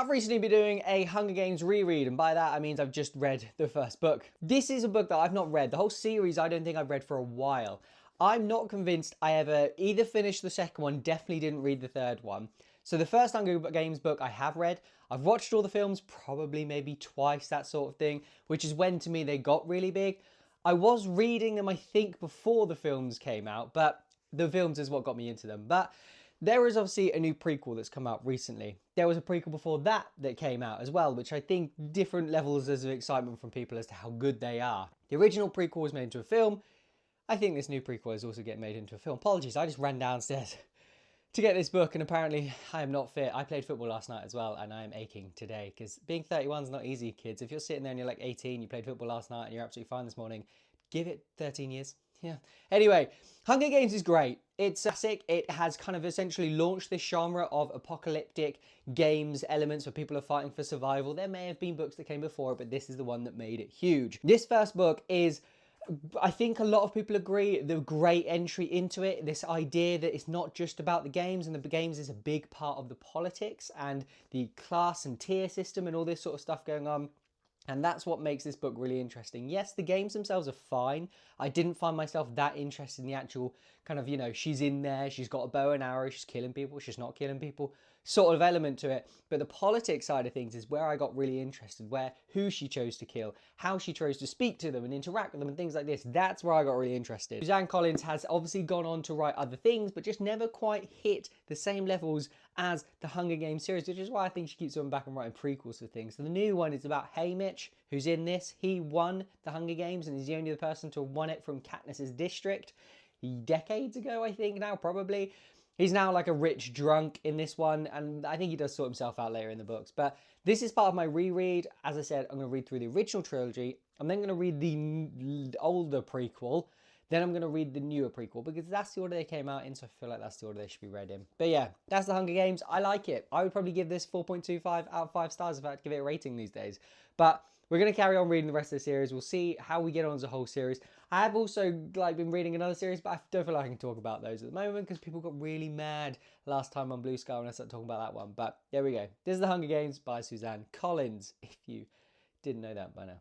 I've recently been doing a Hunger Games reread, and by that I mean I've just read the first book. This is a book that I've not read. The whole series I don't think I've read for a while. I'm not convinced I ever either finished the second one, definitely didn't read the third one. So the first Hunger Games book I have read. I've watched all the films, probably maybe twice, that sort of thing, which is when to me they got really big. I was reading them, I think, before the films came out, but the films is what got me into them. But there is obviously a new prequel that's come out recently. There was a prequel before that that came out as well, which I think different levels of excitement from people as to how good they are. The original prequel was made into a film. I think this new prequel is also getting made into a film. Apologies, I just ran downstairs to get this book and apparently I am not fit. I played football last night as well and I am aching today because being 31 is not easy, kids. If you're sitting there and you're like 18, you played football last night and you're absolutely fine this morning, give it 13 years. Yeah. Anyway, Hunger Games is great. It's classic. It has kind of essentially launched this genre of apocalyptic games elements where people are fighting for survival. There may have been books that came before it, but this is the one that made it huge. This first book is, I think a lot of people agree, the great entry into it. This idea that it's not just about the games, and the games is a big part of the politics and the class and tier system and all this sort of stuff going on. And that's what makes this book really interesting. Yes, the games themselves are fine. I didn't find myself that interested in the actual kind of, you know, she's in there, she's got a bow and arrow, she's killing people, she's not killing people, sort of element to it. But the politics side of things is where I got really interested, where who she chose to kill, how she chose to speak to them and interact with them and things like this. That's where I got really interested. Suzanne Collins has obviously gone on to write other things, but just never quite hit the same levels as the Hunger Games series, which is why I think she keeps going back and writing prequels for things. So the new one is about Haymitch, who's in this. He won the Hunger Games and is the only other person to have won it from Katniss's district decades ago, I think now, probably. He's now like a rich drunk in this one, and I think he does sort himself out later in the books. But this is part of my reread. As I said, I'm going to read through the original trilogy. I'm then going to read the older prequel. Then I'm going to read the newer prequel because that's the order they came out in, so I feel like that's the order they should be read in. But yeah, that's the Hunger Games. I like it. I would probably give this 4.25 out of 5 stars if I had to give it a rating these days. But we're going to carry on reading the rest of the series. We'll see how we get on as a whole series. I have also been reading another series, but I don't feel like I can talk about those at the moment because people got really mad last time on Blue Sky when I started talking about that one. But there we go. This is the Hunger Games by Suzanne Collins, if you didn't know that by now.